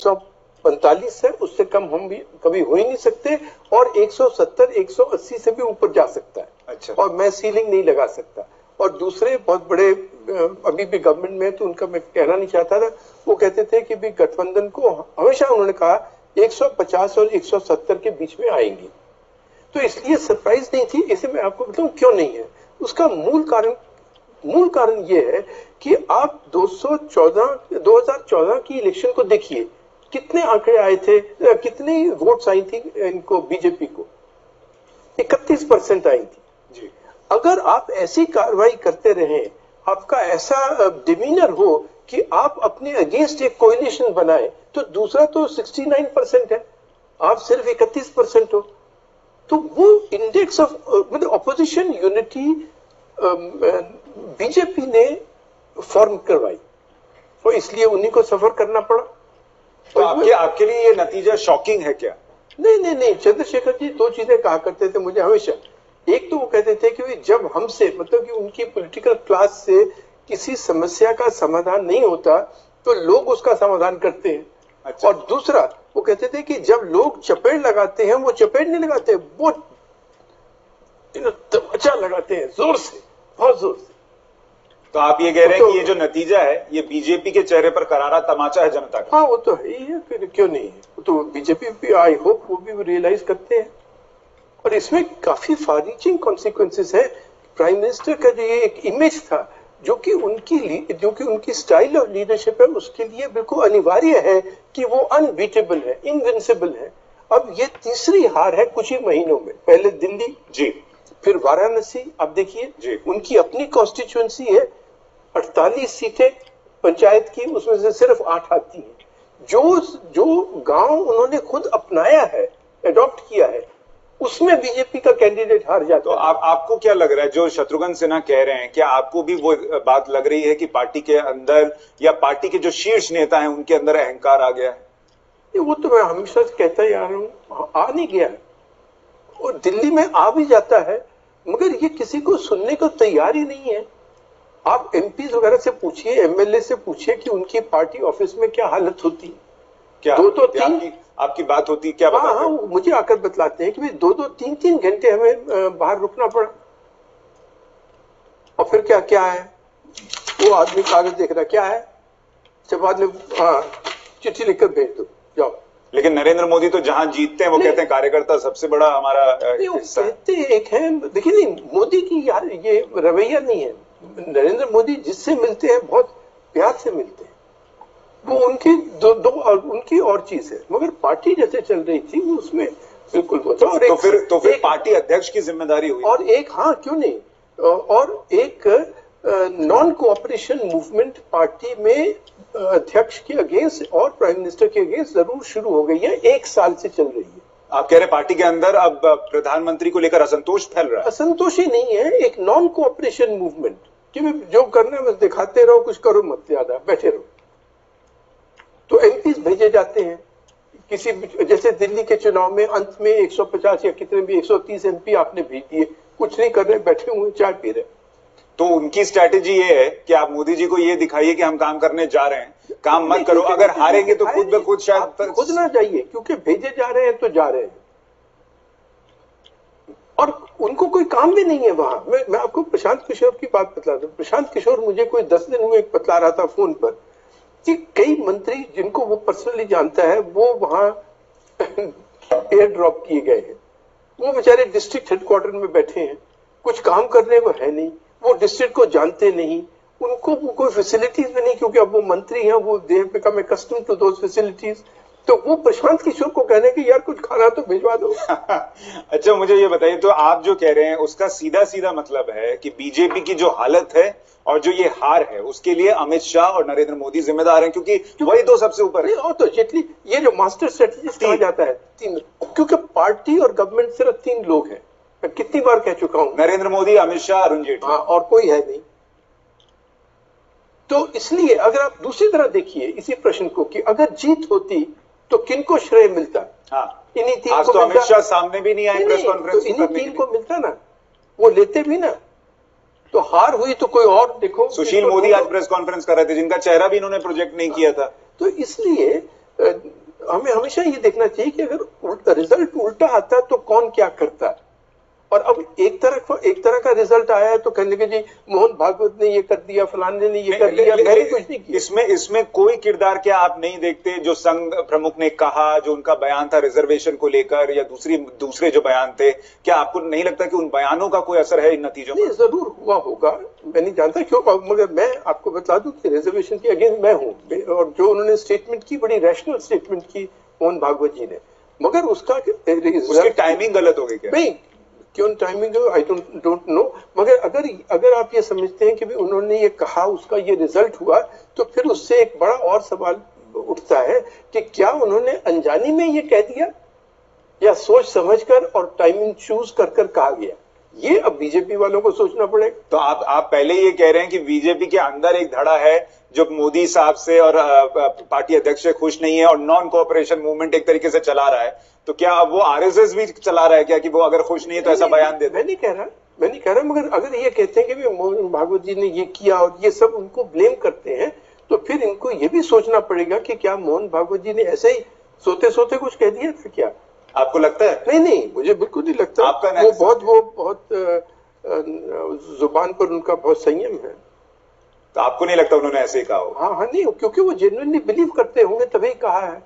145 है, उससे कम हम भी कभी हो ही नहीं सकते, और 170 180 से भी ऊपर जा सकता है। अच्छा। और मैं सीलिंग नहीं लगा सकता। और दूसरे बहुत बड़े अभी भी गवर्नमेंट में, तो उनका मैं कहना नहीं चाहता था, वो कहते थे कि भी गठबंधन को हमेशा उन्होंने कहा 150 और 170 के बीच में आएंगी, तो इसलिए सरप्राइज नहीं थी। इसे मैं आपको बताऊं क्यों नहीं है। उसका मूल कारण ये है कि आप 2014 की इलेक्शन को देखिए, कितने आंकड़े आए थे, कितनी वोट्स आई थी इनको, बीजेपी को 31% आई थी जी। अगर आप ऐसी कार्रवाई करते रहे, आपका ऐसा डिमीनर हो कि आप अपने अगेंस्ट एक कोएलिशन बनाए, तो दूसरा तो 69% है, आप सिर्फ 31% हो, तो वो इंडेक्स ऑफ मतलब ऑपोजिशन यूनिटी बीजेपी ने फॉर्म करवाई, तो इसलिए उन्हीं को सफर करना पड़ा। तो आपके लिए ये नतीजा शॉकिंग है क्या? नहीं, चंद्रशेखर जी दो चीजें कहा करते थे मुझे हमेशा। एक तो वो कहते थे कि जब हमसे, मतलब कि उनकी पॉलिटिकल क्लास से किसी समस्या का समाधान नहीं होता, तो लोग उसका समाधान करते हैं। अच्छा। और दूसरा वो कहते थे कि जब लोग चपेट लगाते हैं, वो चपेट नहीं लगाते, वो तमाचा लगाते हैं जोर से, बहुत जोर से। तो आप ये कह रहे हैं कि ये जो नतीजा है, ये बीजेपी के चेहरे पर करारा तमाचा है जनता का? हाँ, वो तो है ही है, फिर क्यों नहीं है। तो बीजेपी भी, आई होप वो भी रियलाइज करते हैं। और इसमें काफी फार रीचिंग कॉन्सिक्वेंसेस है। प्राइम मिनिस्टर का जो ये एक इमेज था, जो कि उनकी स्टाइल ऑफ लीडरशिप है, उसके लिए बिल्कुल अनिवार्य है कि वो अनबीटेबल है, इनविंसिबल है। अब ये तीसरी हार है कुछ ही महीनों में। पहले दिल्ली जी, फिर वाराणसी। अब देखिए उनकी अपनी कॉन्स्टिट्यूएंसी है, 48 सीटें पंचायत की, उसमें से सिर्फ 8 आती हैं। जो गांव उन्होंने खुद अपनाया है, एडॉप्ट किया है, उसमें बीजेपी का कैंडिडेट हार जाता तो आपको क्या लग रहा है, जो शत्रुघ्न सिन्हा कह रहे हैं, क्या आपको भी वो बात लग रही है कि पार्टी के अंदर या पार्टी के जो शीर्ष नेता हैं उनके अंदर अहंकार आ गया है? वो तो मैं हमेशा से कहता ही आ रहा हूँ, आ नहीं गया, और दिल्ली में आ भी जाता है, मगर ये किसी को सुनने को तैयार ही नहीं है। आप एमपी वगैरह से पूछिए, एमएलए से पूछिए कि उनकी पार्टी ऑफिस में क्या हालत होती। क्या दो तीन आपकी बात होती, क्या बताते? हाँ, मुझे आकर बतलाते हैं कि भाई 2-3 घंटे हमें बाहर रुकना पड़ा। और फिर क्या है, वो आदमी कागज देख रहा, क्या है, जब बाद में चिट्ठी लिखकर भेज दो, जाओ। लेकिन नरेंद्र मोदी तो जहां जीतते हैं वो कहते हैं कार्यकर्ता सबसे बड़ा हमारा हिस्सा है। कहते एक है, देखिए नहीं, मोदी की यार ये रवैया नहीं है। नरेंद्र मोदी जिससे मिलते हैं बहुत प्यार से मिलते हैं, वो उनकी उनकी और चीज है, मगर पार्टी जैसे चल रही थी उसमें बिल्कुल वो था। और तो फिर पार्टी अध्यक्ष की जिम्मेदारी हुई। और एक, हाँ क्यों नहीं, और एक नॉन कोऑपरेशन मूवमेंट पार्टी में अध्यक्ष के अगेंस्ट और प्राइम मिनिस्टर के अगेंस्ट जरूर शुरू हो गई है, 1 साल से चल रही है। आप कह रहे पार्टी के अंदर अब प्रधानमंत्री को लेकर असंतोष फैल रहा है? असंतोष ही नहीं है, एक नॉन कोऑपरेशन मूवमेंट कि जो करना है बस दिखाते रहो, कुछ करो मत, ज्यादा बैठे रहो। तो एमपीज भेजे जाते हैं किसी, जैसे दिल्ली के चुनाव में अंत में 150 या कितने भी 130 एमपी आपने भेज दिए, कुछ नहीं कर रहे, बैठे हुए चाय पी रहे। तो उनकी स्ट्रैटेजी ये है कि आप मोदी जी को ये दिखाइए कि हम काम करने जा रहे हैं, काम मत करो, अगर हारेंगे तो खुद ब खुद शायद खुद ना जाइए, क्योंकि भेजे जा रहे हैं तो जा रहे हैं, और उनको कोई काम भी नहीं है वहां। मैं आपको प्रशांत किशोर की बात बता दूं। प्रशांत किशोर मुझे कोई 10 दिन हुए बतला रहा था फोन पर कि कई मंत्री जिनको वो पर्सनली जानता है, वो वहां एयर ड्रॉप किए गए हैं। वो बेचारे डिस्ट्रिक्ट हेडक्वार्टर में बैठे हैं, कुछ काम करने को है नहीं, वो डिस्ट्रिक्ट को जानते नहीं, उनको कोई फैसिलिटीज भी नहीं, क्योंकि अब वो मंत्री हैं, वो they have become accustomed to those facilities. तो वो प्रशांत किशोर को कहने कि यार कुछ खाना तो भिजवा दो। अच्छा, मुझे ये बताइए, तो आप जो कह रहे हैं उसका सीधा सीधा मतलब है कि बीजेपी की जो हालत है और जो ये हार है, उसके लिए अमित शाह और नरेंद्र मोदी जिम्मेदार हैं, क्योंकि वही दो सबसे ऊपर है। और तो जेटली, ये जो मास्टर स्ट्रेटेजिस्ट कहा जाता है, 3, क्योंकि पार्टी और गवर्नमेंट सिर्फ 3 लोग हैं। मैं कितनी बार कह चुका हूं, नरेंद्र मोदी, अमित शाह, अरुण जेटली, और कोई है नहीं। तो इसलिए अगर आप दूसरी तरह देखिए इसी प्रश्न को कि अगर जीत होती तो किनको श्रेय मिलता? इन्हीं 3 को। तो अमित शाह सामने भी नहीं आए प्रेस कॉन्फ्रेंस, तो इन्हीं 3 को मिलता ना, वो लेते भी ना। तो हार हुई तो कोई और देखो। सुशील मोदी आज प्रेस कॉन्फ्रेंस कर रहे थे, जिनका चेहरा भी इन्होंने प्रोजेक्ट नहीं किया था। तो इसलिए हमें हमेशा ये देखना चाहिए कि अगर रिजल्ट उल्टा आता है तो कौन क्या करता है। और अब एक तरह का रिजल्ट आया है तो कहने लगे जी मोहन भागवत ने ये कर दिया, फलाने ने ये कर दिया, मैंने कुछ नहीं किया। इसमें कोई किरदार क्या आप नहीं देखते जो संघ प्रमुख ने कहा, जो उनका बयान था रिजर्वेशन को लेकर, या दूसरे जो बयान थे, क्या आपको नहीं लगता कि उन बयानों का कोई असर है इन नतीजों पर? जरूर हुआ होगा, मैं नहीं जानता क्यों, मगर मैं आपको बता दूं कि रिजर्वेशन के अगेंस्ट मैं हूं, और जो उन्होंने स्टेटमेंट की बड़ी रैशनल स्टेटमेंट की मोहन भागवत जी ने, मगर उसकी टाइमिंग गलत हो गई क्या? नहीं, क्यों टाइमिंग आई डोंट नो, मगर अगर आप ये समझते हैं कि भी उन्होंने ये कहा उसका ये रिजल्ट हुआ, तो फिर उससे एक बड़ा और सवाल उठता है कि क्या उन्होंने अनजानी में ये कह दिया या सोच समझकर और टाइमिंग चूज कर कहा गया, ये अब बीजेपी वालों को सोचना पड़ेगा। तो आप पहले ये कह रहे हैं कि बीजेपी के अंदर एक धड़ा है जो मोदी साहब से और पार्टी अध्यक्ष से खुश नहीं है और नॉन कोऑपरेशन मूवमेंट एक तरीके से चला रहा है, तो क्या अब वो आरएसएस भी चला रहा है क्या कि वो अगर खुश नहीं है तो ऐसा बयान देते? मैं नहीं कह रहा, मगर अगर ये कहते हैं कि मोहन भागवत जी ने ये किया और ये सब उनको ब्लेम करते हैं, तो फिर इनको ये भी सोचना पड़ेगा कि क्या मोहन भागवत जी ने ऐसे ही सोते सोते कुछ कह दिया था क्या? आपको लगता है? नहीं, मुझे बिल्कुल नहीं लगता। आपका वो बहुत जुबान पर उनका बहुत संयम है। तो आपको नहीं लगता उन्होंने ऐसे ही कहा हो? हाँ नहीं, क्योंकि वो जेन्युइनली बिलीव करते होंगे तभी कहा है,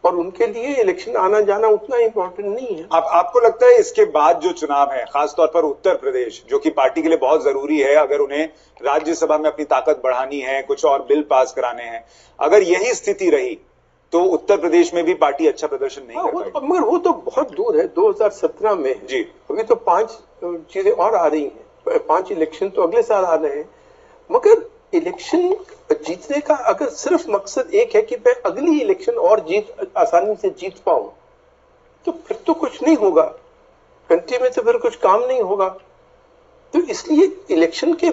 और उनके लिए इलेक्शन आना जाना उतना इम्पोर्टेंट नहीं है। आपको लगता है इसके बाद जो चुनाव है, खासतौर पर उत्तर प्रदेश, जो कि पार्टी के लिए बहुत जरूरी है, अगर उन्हें राज्यसभा में अपनी ताकत बढ़ानी है, कुछ और बिल पास कराने हैं, अगर यही स्थिति रही तो उत्तर प्रदेश में भी पार्टी अच्छा प्रदर्शन नहीं कर पाएगी? मगर वो तो बहुत दूर है, 2017 में है जी। अभी तो 5 चीजें और आ रही हैं, 5 इलेक्शन तो अगले साल आ रहे हैं। मगर इलेक्शन जीतने का अगर सिर्फ मकसद एक है कि मैं अगली इलेक्शन और आसानी से जीत पाऊं, तो फिर तो कुछ नहीं होगा, कंट्री में तो फिर कुछ काम नहीं होगा। तो इसलिए इलेक्शन के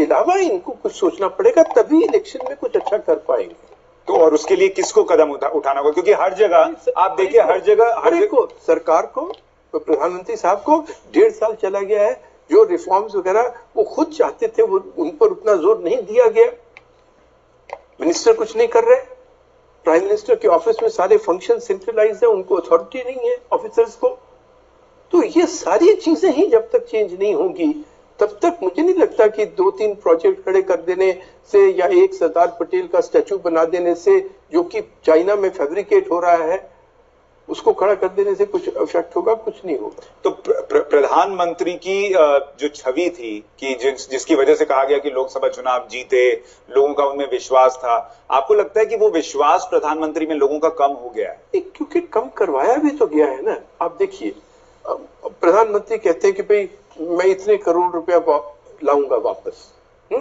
अलावा इनको कुछ सोचना पड़ेगा, तभी इलेक्शन में कुछ अच्छा कर पाएंगे। तो और उसके लिए किसको कदम उठाना होगा? क्योंकि हर जगह आप देखिए, हर जगह को सरकार को, प्रधानमंत्री साहब को 1.5 साल चला गया है, जो रिफॉर्म्स वगैरह वो खुद चाहते थे वो उन पर उतना जोर नहीं दिया गया। मिनिस्टर कुछ नहीं कर रहे, प्राइम मिनिस्टर के ऑफिस में सारे फंक्शन सेंट्रलाइज है, उनको अथॉरिटी नहीं है ऑफिसर्स को। तो ये सारी चीजें ही जब तक चेंज नहीं होंगी तब तक मुझे नहीं लगता कि 2-3 प्रोजेक्ट खड़े कर देने से या एक सरदार पटेल का स्टैचू बना देने से, जो कि चाइना में फैब्रिकेट हो रहा है, उसको खड़ा कर देने से कुछ इफेक्ट होगा, कुछ नहीं होगा। तो प्रधानमंत्री की जो छवि थी कि जिसकी वजह से कहा गया कि लोकसभा चुनाव जीते, लोगों का उनमें विश्वास था, आपको लगता है कि वो विश्वास प्रधानमंत्री में लोगों का कम हो गया है? क्योंकि कम करवाया भी तो गया है ना। आप देखिए, प्रधानमंत्री कहते हैं कि भाई मैं इतने करोड़ रुपया लाऊंगा वापस,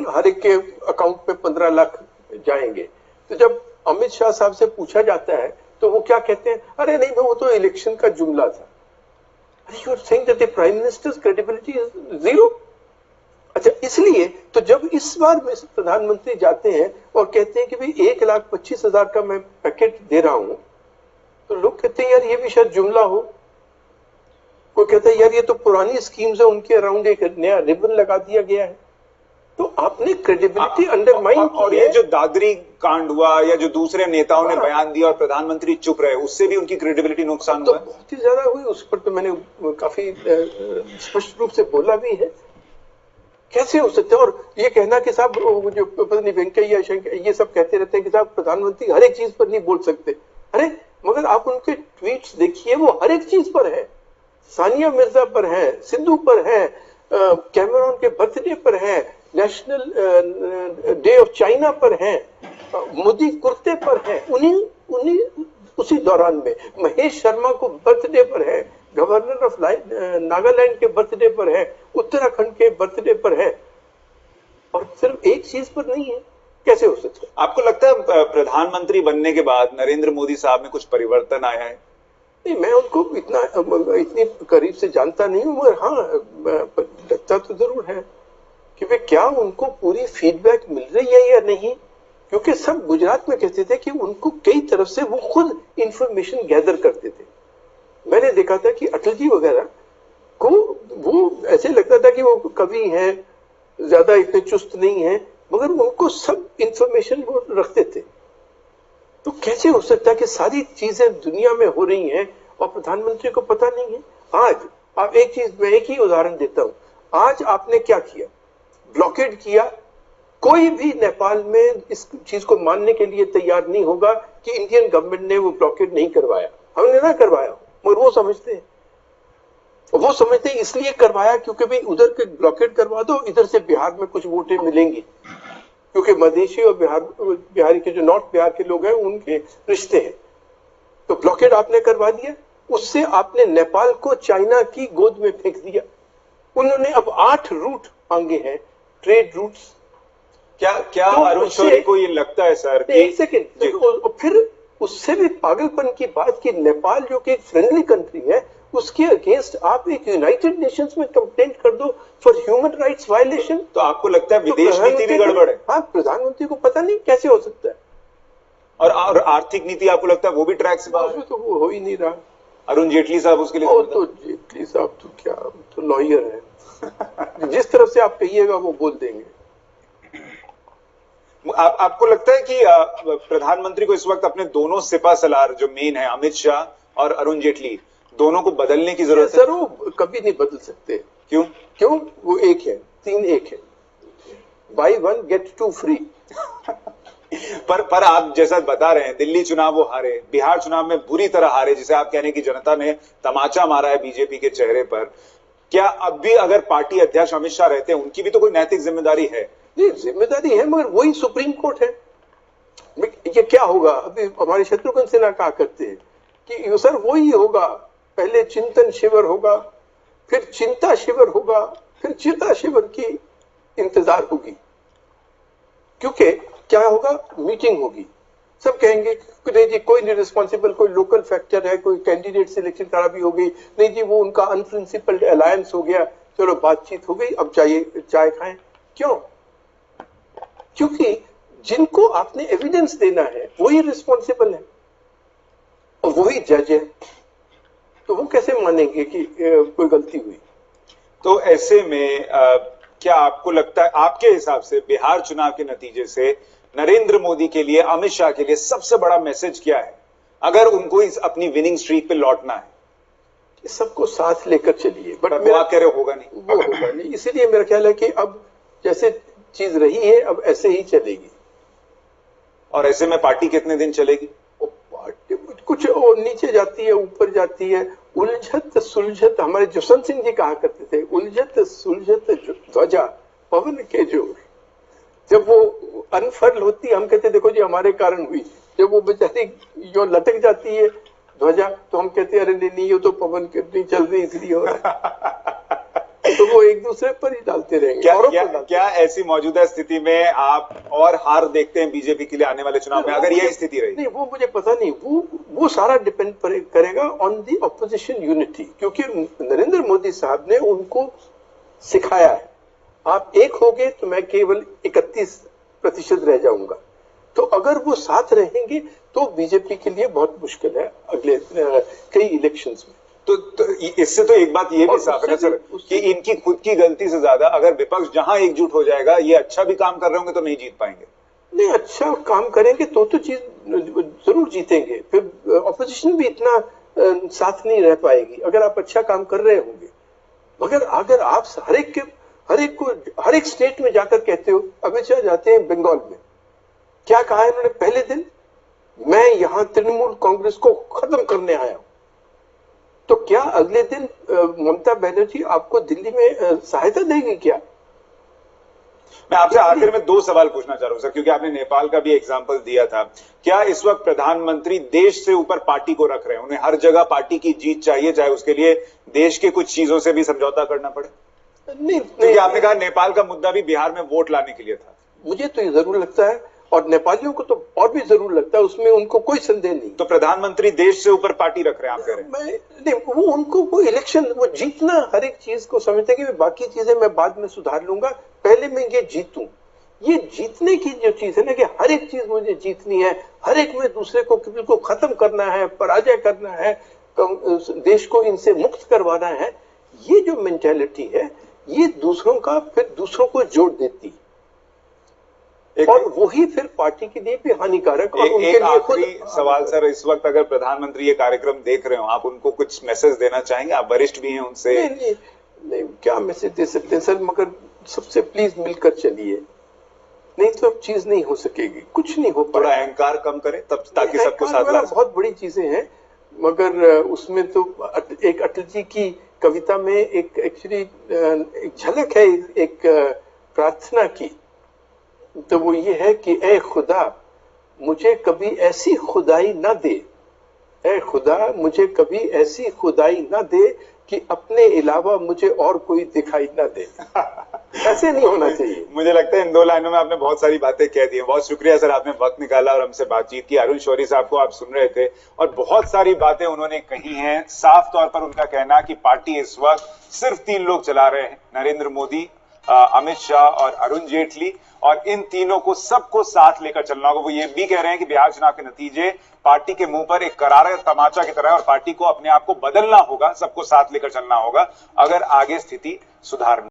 हर एक के अकाउंट में 15 लाख जाएंगे। तो जब अमित शाह साहब से पूछा जाता है तो वो क्या कहते हैं, अरे नहीं वो तो इलेक्शन का जुमला था। You are saying that the prime minister's credibility is zero. अच्छा, इसलिए तो जब इस बार में प्रधानमंत्री जाते हैं और कहते हैं कि भाई 1,25,000 का मैं पैकेट दे रहा हूं, तो लोग कहते हैं यार ये भी शायद जुमला हो। कोई कहता है यार ये तो पुरानी स्कीम्स है, उनके अराउंड एक नया रिबन लगा दिया गया है। तो आपने क्रेडिबिलिटी अंडरमाइन की। और ये जो दादरी कांड हुआ या जो दूसरे नेताओं ने बयान दिया और प्रधानमंत्री चुप रहे, उससे भी उनकी क्रेडिबिलिटी नुकसान हुआ? तो बहुत ही ज्यादा हुई, उस पर तो मैंने काफी स्पष्ट रूप से बोला भी है। कैसे हो सकते हैं? और ये कहना कि साहब जो पता नहीं वेंकैया ये सब कहते रहते हैं कि साहब प्रधानमंत्री हर एक चीज पर नहीं बोल सकते। अरे मगर आप उनके ट्वीट्स देखिए, वो हर एक चीज पर है, सानिया मिर्जा पर है, सिद्धू पर है, कैमरून के बर्थडे पर है, नेशनल डे ऑफ चाइना पर है, मोदी कुर्ते पर है, उन्हीं उसी दौरान में महेश शर्मा को बर्थडे पर है, गवर्नर ऑफ नागालैंड के बर्थडे पर है, उत्तराखंड के बर्थडे पर है, और सिर्फ एक चीज पर नहीं है। कैसे हो सकता है? आपको लगता है प्रधानमंत्री बनने के बाद नरेंद्र मोदी साहब में कुछ परिवर्तन आया है? नहीं, मैं उनको इतनी करीब से जानता नहीं हूं, मगर हाँ लगता तो जरूर है कि वे क्या उनको पूरी फीडबैक मिल रही है या नहीं। क्योंकि सब गुजरात में कहते थे कि उनको कई तरफ से वो खुद इंफॉर्मेशन गैदर करते थे। मैंने देखा था कि अटल जी वगैरह को वो ऐसे लगता था कि वो कवि हैं, ज्यादा इतने चुस्त नहीं है, मगर उनको सब इंफॉर्मेशन वो रखते थे। तो कैसे हो सकता है कि सारी चीजें दुनिया में हो रही हैं और प्रधानमंत्री को पता नहीं है? आज आप एक चीज, मैं एक ही उदाहरण देता हूं। आज आपने क्या किया? ब्लॉकेड किया। कोई भी नेपाल में इस चीज को मानने के लिए तैयार नहीं होगा कि इंडियन गवर्नमेंट ने वो ब्लॉकेड नहीं करवाया। हमने ना करवाया, मगर वो समझते हैं, इसलिए करवाया क्योंकि भाई उधर के ब्लॉकेड करवा दो, इधर से बिहार में कुछ वोटें मिलेंगी, क्योंकि मधेशी और बिहारी के जो नॉर्थ बिहार के लोग हैं उनके रिश्ते हैं। तो ब्लॉकेड आपने करवा दिया, उससे आपने नेपाल को चाइना की गोद में फेंक दिया। उन्होंने अब 8 रूट मांगे हैं, ट्रेड रूट्स। क्या तो अरुण शौरी को ये लगता है सर कि एक सेकेंड, फिर उससे भी पागलपन की बात कि नेपाल जो कि एक फ्रेंडली कंट्री है, उसके अगेंस्ट आप एक यूनाइटेड नेशंस में कंप्लेंट कर दो फॉर ह्यूमन राइट्स वायलेशन। तो आपको लगता है विदेश नीति भी गड़बड़ है? हाँ, प्रधानमंत्री को पता नहीं कैसे हो सकता है। और आर्थिक नीति आपको लगता है वो भी ट्रैक से बाहर है? तो वो हो ही नहीं रहा। अरुण जेटली साहब उसके लिए तो जेटली साहब तो क्या, तो लॉयर है। जिस तरफ से आप कहिएगा वो बोल देंगे। आपको लगता है कि प्रधानमंत्री को इस वक्त अपने दोनों सिपा सलार जो मेन है, अमित शाह और अरुण जेटली, दोनों को बदलने की जरूरत है? सर वो कभी नहीं बदल सकते। क्यों? वो एक है, 3 एक है। Buy 1 get 2 free. पर आप जैसा बता रहे हैं, दिल्ली चुनाव वो हारे, बिहार चुनाव में बुरी तरह हारे, जिसे आप कह रहे हैं कि जनता ने तमाचा मारा है बीजेपी के चेहरे पर। क्या अब भी अगर पार्टी अध्यक्ष अमित शाह रहते हैं, उनकी भी तो कोई नैतिक जिम्मेदारी है? नहीं, जिम्मेदारी है, मगर वही सुप्रीम कोर्ट है। ये क्या होगा? अभी हमारे शत्रुघ्न सिन्हा कहा करते हैं कि सर वही होगा, पहले चिंतन शिविर होगा, फिर चिंता शिविर होगा, फिर चिंता शिविर की इंतजार होगी। क्योंकि क्या होगा? मीटिंग होगी, सब कहेंगे नहीं जी कोई नहीं रिस्पॉन्सिबल, कोई लोकल फैक्टर है, कोई कैंडिडेट सिलेक्शन खराबी हो गई, नहीं जी वो उनका अनप्रिंसिपल्ड अलायंस हो गया, चलो बातचीत हो गई, अब चाय खाएं। क्यों? क्योंकि जिनको आपने एविडेंस देना है वही रिस्पॉन्सिबल है और वही जज है, तो वो कैसे मानेंगे कि कोई गलती हुई? तो ऐसे में क्या आपको लगता है, आपके हिसाब से बिहार चुनाव के नतीजे से नरेंद्र मोदी के लिए, अमित शाह के लिए सबसे बड़ा मैसेज क्या है, अगर उनको इस अपनी विनिंग स्ट्रीक पे लौटना है? सबको साथ लेकर चलिए। बट मेरा कह रहे होगा नहीं, वो होगा नहीं। इसीलिए मेरा ख्याल है कि अब जैसे चीज रही है अब ऐसे ही चलेगी। और ऐसे में पार्टी कितने दिन चलेगी? पार्टी कुछ नीचे जाती है, ऊपर जाती है, उलझत सुलझत। हमारे जसवंत सिंह जी कहा करते थे, उलझत सुलझत ध्वजा पवन के जोर। जब वो अनफर्ल होती, हम कहते देखो जी हमारे कारण हुई। जब वो बेचारी जो लटक जाती है ध्वजा, तो हम कहते हैं अरे नहीं ये तो पवन के नहीं चल रही इसलिए हो रहा है। तो वो एक दूसरे पर ही डालते रहेंगे। क्या ऐसी मौजूदा स्थिति में आप और हार देखते हैं बीजेपी के लिए आने वाले चुनाव में, अगर यह स्थिति रही? नहीं, वो मुझे पता नहीं, वो सारा डिपेंड करेगा ऑन दी ऑपोजिशन यूनिटी, क्योंकि नरेंद्र मोदी साहब ने उनको सिखाया है, आप एक होगे तो मैं केवल 31% रह जाऊंगा। तो अगर वो साथ रहेंगे तो बीजेपी के लिए बहुत मुश्किल है अगले कई इलेक्शंस में। तो इससे तो एक बात ये भी साफ है ना सर कि इनकी खुद की गलती से ज्यादा अगर विपक्ष जहां एकजुट हो जाएगा, ये अच्छा भी काम कर रहे होंगे तो नहीं जीत पाएंगे। नहीं, अच्छा काम करेंगे तो चीज जरूर जीतेंगे, फिर ऑपोजिशन भी इतना साथ नहीं रह पाएगी अगर आप अच्छा काम कर रहे होंगे। मगर अगर आप हर एक स्टेट में जाकर कहते हो, अमित शाह जाते हैं बंगाल में, क्या कहा है उन्होंने पहले दिन? मैं यहां तृणमूल कांग्रेस को खत्म करने आया हूं। तो क्या अगले दिन ममता बनर्जी आपको दिल्ली में सहायता देगी क्या? मैं आपसे आखिर में 2 सवाल पूछना चाह रहा हूं सर, क्योंकि आपने नेपाल का भी एग्जांपल दिया था। क्या इस वक्त प्रधानमंत्री देश से ऊपर पार्टी को रख रहे हैं? उन्हें हर जगह पार्टी की जीत चाहिए, चाहे उसके लिए देश के कुछ चीजों से भी समझौता करना पड़े? नहीं, क्योंकि आपने कहा नेपाल का मुद्दा भी बिहार में वोट लाने के लिए था। मुझे तो ये जरूर लगता है और नेपालियों को तो और भी जरूर लगता है, उसमें उनको कोई संदेह नहीं। तो प्रधानमंत्री देश से ऊपर पार्टी रख रहे हैं, आप कह रहे हैं? नहीं, वो उनको वो इलेक्शन, वो जीतना, हर एक चीज को समझते हैं कि बाकी चीजें मैं बाद में सुधार लूंगा, पहले मैं ये जीतूं। ये जीतने की जो चीज है ना, कि हर एक चीज मुझे जीतनी है, हर एक में दूसरे को बिल्कुल खत्म करना है, पराजय करना है, देश को इनसे मुक्त करवाना है, ये जो मेंटेलिटी है ये दूसरों का फिर दूसरों को जोड़ देती। और वही फिर पार्टी के लिए भी हानिकारक और उनके एक लिए खुद आखिरी सवाल सर, इस वक्त अगर प्रधानमंत्री ये कार्यक्रम देख रहे हो, आप उनको कुछ मैसेज देना चाहेंगे? आप वरिष्ठ भी हैं उनसे। नहीं, क्या मैसेज दे सकते हैं सर, मगर सबसे प्लीज मिलकर चलिए, नहीं तो अब चीज नहीं हो सकेगी, कुछ नहीं हो थोड़ा पाएगा। अहंकार कम करें तब, ताकि सबको साथ ला सकें। बहुत बड़ी चीजें हैं, मगर उसमें तो एक अटल जी की कविता में एक एक्चुअली एक झलक है एक प्रार्थना की, तो वो ये है कि ए खुदा मुझे कभी ऐसी खुदाई ना दे, ए खुदा मुझे कभी ऐसी खुदाई ना दे कि अपने अलावा मुझे और कोई दिखाई ना दे। ऐसे नहीं होना चाहिए। मुझे लगता है इन 2 लाइनों में आपने बहुत सारी बातें कह दी हैं। बहुत शुक्रिया सर, आपने वक्त निकाला और हमसे बातचीत की। अरुण शौरी साहब को आप सुन रहे थे और बहुत सारी बातें उन्होंने कही हैं। साफ तौर पर उनका कहना कि पार्टी इस वक्त सिर्फ 3 लोग चला रहे हैं, नरेंद्र मोदी, अमित शाह और अरुण जेटली, और इन तीनों को सबको साथ लेकर चलना होगा। वो ये भी कह रहे हैं कि बिहार चुनाव के नतीजे पार्टी के मुंह पर एक करारा तमाचा की तरह है और पार्टी को अपने आप को बदलना होगा, सबको साथ लेकर चलना होगा अगर आगे स्थिति सुधार